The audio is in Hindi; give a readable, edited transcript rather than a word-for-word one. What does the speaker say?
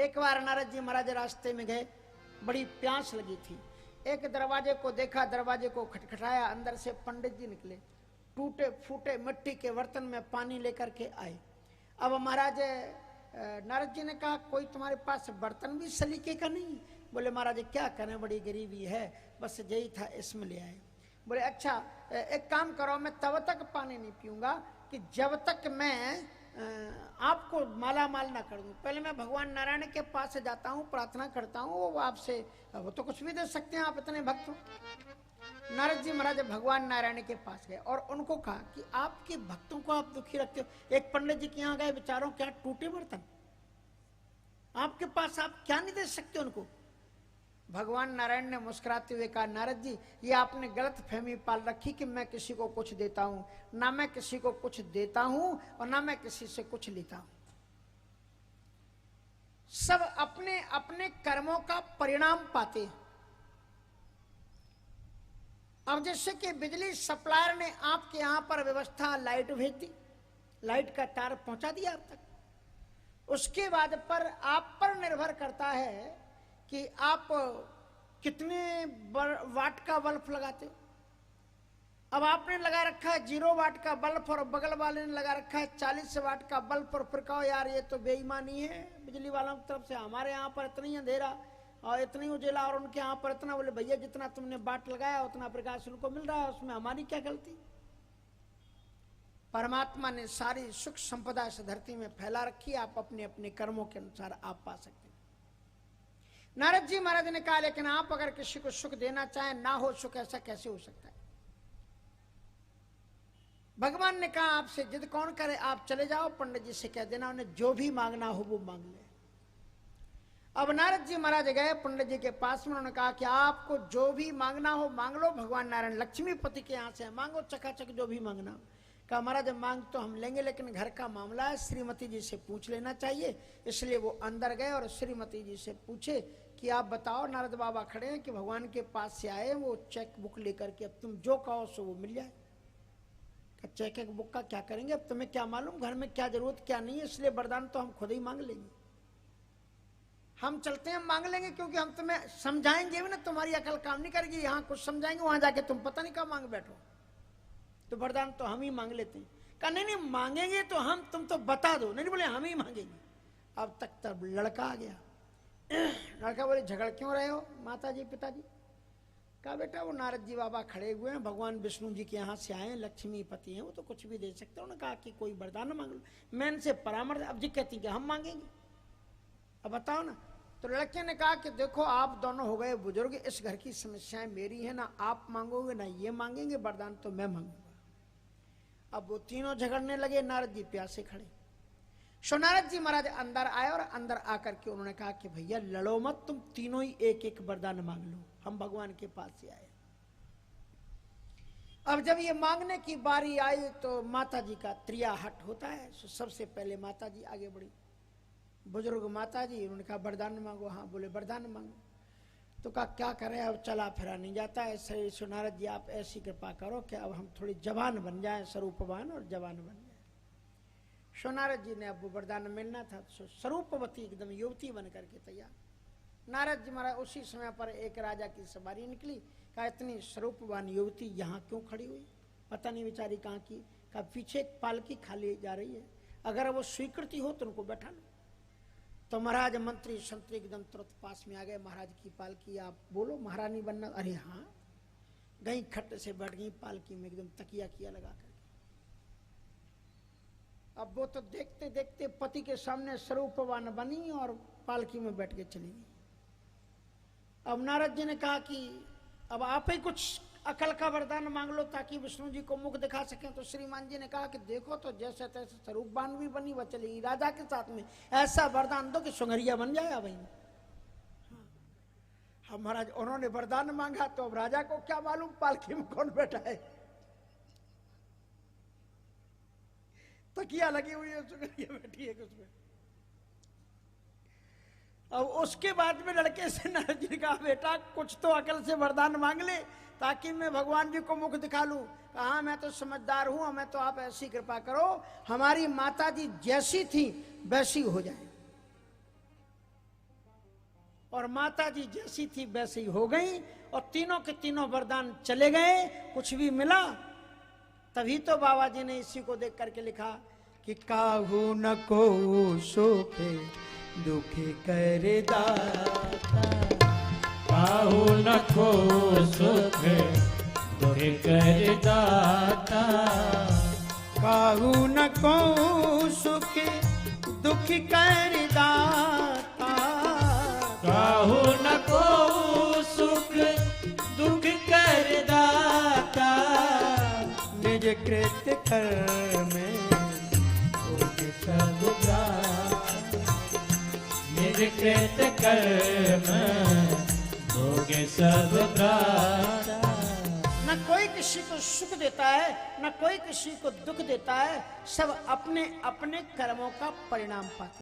एक बार नारद जी महाराज रास्ते में गए, बड़ी प्यास लगी थी। एक दरवाजे को देखा, दरवाजे को खटखटाया, अंदर से पंडित जी निकले, टूटे फूटे मिट्टी के बर्तन में पानी लेकर के आए। अब महाराज नारद जी ने कहा, कोई तुम्हारे पास बर्तन भी सलीके का नहीं? बोले महाराज क्या करें, बड़ी गरीबी है, बस यही था इसमें ले आए। बोले अच्छा एक काम करो, मैं तब तक पानी नहीं पीऊंगा कि जब तक मैं आपको माला माल ना कर दूं। पहले मैं भगवान नारायण के पास से जाता हूँ, प्रार्थना करता हूँ, वो आपसे वो तो कुछ भी दे सकते हैं, आप इतने भक्त हो। नारद जी महाराज भगवान नारायण के पास गए और उनको कहा कि आपके भक्तों को आप दुखी रखते हो। एक पंडित जी के यहाँ गए, बेचारों क्या टूटे बर्तन, आपके पास आप क्या नहीं दे सकते उनको? भगवान नारायण ने मुस्कुराते हुए कहा, नारद जी ये आपने गलत फहमी पाल रखी कि मैं किसी को कुछ देता हूं। ना मैं किसी को कुछ देता हूं और ना मैं किसी से कुछ लेता हूं। सब अपने अपने कर्मों का परिणाम पाते हैं। अब जैसे कि बिजली सप्लायर ने आपके यहां पर व्यवस्था लाइट भेज दी, लाइट का तार पहुंचा दिया आप तक, उसके बाद पर आप पर निर्भर करता है कि आप कितने वाट का बल्ब लगाते हो। अब आपने लगा रखा है 0 वाट का बल्ब और बगल वाले ने लगा रखा है 40 वाट का बल्ब, और फिर कहो यार ये तो बेईमानी है बिजली वालों की तरफ से, हमारे यहाँ पर इतनी अंधेरा और इतनी उजेला और उनके यहाँ पर इतना। बोले भैया जितना तुमने वाट लगाया उतना प्रकाश उनको मिल रहा है, उसमें हमारी क्या गलती? परमात्मा ने सारी सुख संपदा इस धरती में फैला रखी है, आप अपने अपने कर्मों के अनुसार आप पा सकते हैं। नारद जी महाराज ने कहा, लेकिन आप अगर किसी को सुख देना चाहें, ना हो सुख, ऐसा कैसे हो सकता है? भगवान ने कहा, आपसे जिद कौन करे, आप चले जाओ पंडित जी से कह देना उन्हें जो भी मांगना हो वो मांग ले। अब नारद जी महाराज गए पंडित जी के पास में, उन्होंने कहा कि आपको जो भी मांगना हो मांग लो, भगवान नारायण लक्ष्मीपति के यहां से मांगो, चकाचक जो भी मांगना हो। कहा महाराज मांग तो हम लेंगे, लेकिन घर का मामला है, श्रीमती जी से पूछ लेना चाहिए। इसलिए वो अंदर गए और श्रीमती जी से पूछे कि आप बताओ, नारद बाबा खड़े हैं कि भगवान के पास से आए, वो चेक बुक लेकर के, अब तुम जो कहो सो वो मिल जाए। चेक बुक का क्या करेंगे, अब तुम्हें क्या मालूम घर में क्या जरूरत क्या नहीं है, इसलिए वरदान तो हम खुद ही मांग लेंगे। हम चलते हैं मांग लेंगे, क्योंकि हम तुम्हें समझाएंगे भी ना, तुम्हारी अकल काम नहीं करेगी। यहाँ कुछ समझाएंगे, वहां जाके तुम पता नहीं क्या मांग बैठो, तो वरदान तो हम ही मांग लेते हैं। कहा नहीं नहीं मांगेंगे तो हम, तुम तो बता दो। नहीं बोले हम ही मांगेंगे। अब तक तब लड़का आ गया। लड़का बोले झगड़ क्यों रहे हो माता जी पिताजी? कहा बेटा वो नारद जी बाबा खड़े हुए हैं, भगवान विष्णु जी के यहाँ से आए हैं, लक्ष्मीपति हैं, वो तो कुछ भी दे सकते हैं। उन्होंने कहा कि कोई वरदान मांग लो। मैं इनसे परामर्श, अब जी कहती कि हम मांगेंगे, अब बताओ ना। तो लड़के ने कहा कि देखो आप दोनों हो गए बुजुर्ग, इस घर की समस्याएं मेरी है, ना आप मांगोगे ना ये मांगेंगे, वरदान तो मैं मांगूंगा। अब वो तीनों झगड़ने लगे, नारद जी प्यासे खड़े। सो नारद जी महाराज अंदर आए और अंदर आकर के उन्होंने कहा कि भैया लड़ो मत, तुम तीनों ही एक एक वरदान मांग लो, हम भगवान के पास से आए। अब जब ये मांगने की बारी आई तो माता जी का त्रिया हट होता है। सो सबसे पहले माता जी आगे बढ़ी, बुजुर्ग माता जी, उन्होंने कहा वरदान मांगो। हाँ बोले वरदान मांगो। तो कहा क्या करें, अब चला फिरा नहीं जाता है शरीर से, नारद जी आप ऐसी कृपा करो कि अब हम थोड़ी जवान बन जाएं, स्वरूपवान और जवान बन जाए। सो नारद जी ने अब वो वरदान मिलना था, तो स्वरूपवती एकदम युवती बन करके तैयार। नारद जी महाराज उसी समय पर एक राजा की सवारी निकली। कहा इतनी स्वरूपवान युवती यहाँ क्यों खड़ी हुई, पता नहीं बेचारी कहाँ की। कहा पीछे एक पालकी खाली जा रही है, अगर वो स्वीकृति हो तो उनको बैठा लो। तो महाराज मंत्री संतरी एकदम तुरंत पास में आ गए। महाराज की पालकी, आप बोलो महारानी बनना। अरे हाँ, गई खट से बैठ गई पालकी में, एकदम तकिया किया लगा कर। अब वो तो देखते देखते पति के सामने स्वरूपवान बनी और पालकी में बैठ के चली गई। अब नारद जी ने कहा कि अब आप ही कुछ अकल का वरदान मांग लो ताकि विष्णु जी को मुख दिखा सकें। तो श्रीमान जी ने कहा कि देखो तो जैसे तैसे स्वरूपवान भी बनी, वह चलेगी राजा के साथ में, ऐसा वरदान दो कि सुंगरिया बन जाए। भाई हम महाराज उन्होंने वरदान मांगा तो अब राजा को क्या मालूम पालकी में कौन बैठा है, तकिया लगी हुई है, सुंगरिया बैठी है उसमें। अब उसके बाद में लड़के से नारद जी ने कहा बेटा कुछ तो अकल से वरदान मांग ले ताकि मैं भगवान जी को मुख दिखा लूं। कहा मैं तो समझदार हूं, मैं तो आप ऐसी कृपा करो हमारी माता जी जैसी थी वैसी हो जाए। और माता जी जैसी थी वैसी ही हो गई और तीनों के तीनों वरदान चले गए, कुछ भी मिला। तभी तो बाबा जी ने इसी को देख करके लिखा कि काहू न को सुखे दुखी कर दाता, काहू न को सुख दुखी कर दाता, काहू न को सुख दुखी कर दाता, काहू न को सुख दुख कर दाता, निज कृत्य कर्म सब निज कृत कर्म भोगे सब प्राता। न कोई किसी को सुख देता है न कोई किसी को दुख देता है, सब अपने अपने कर्मों का परिणाम पाते।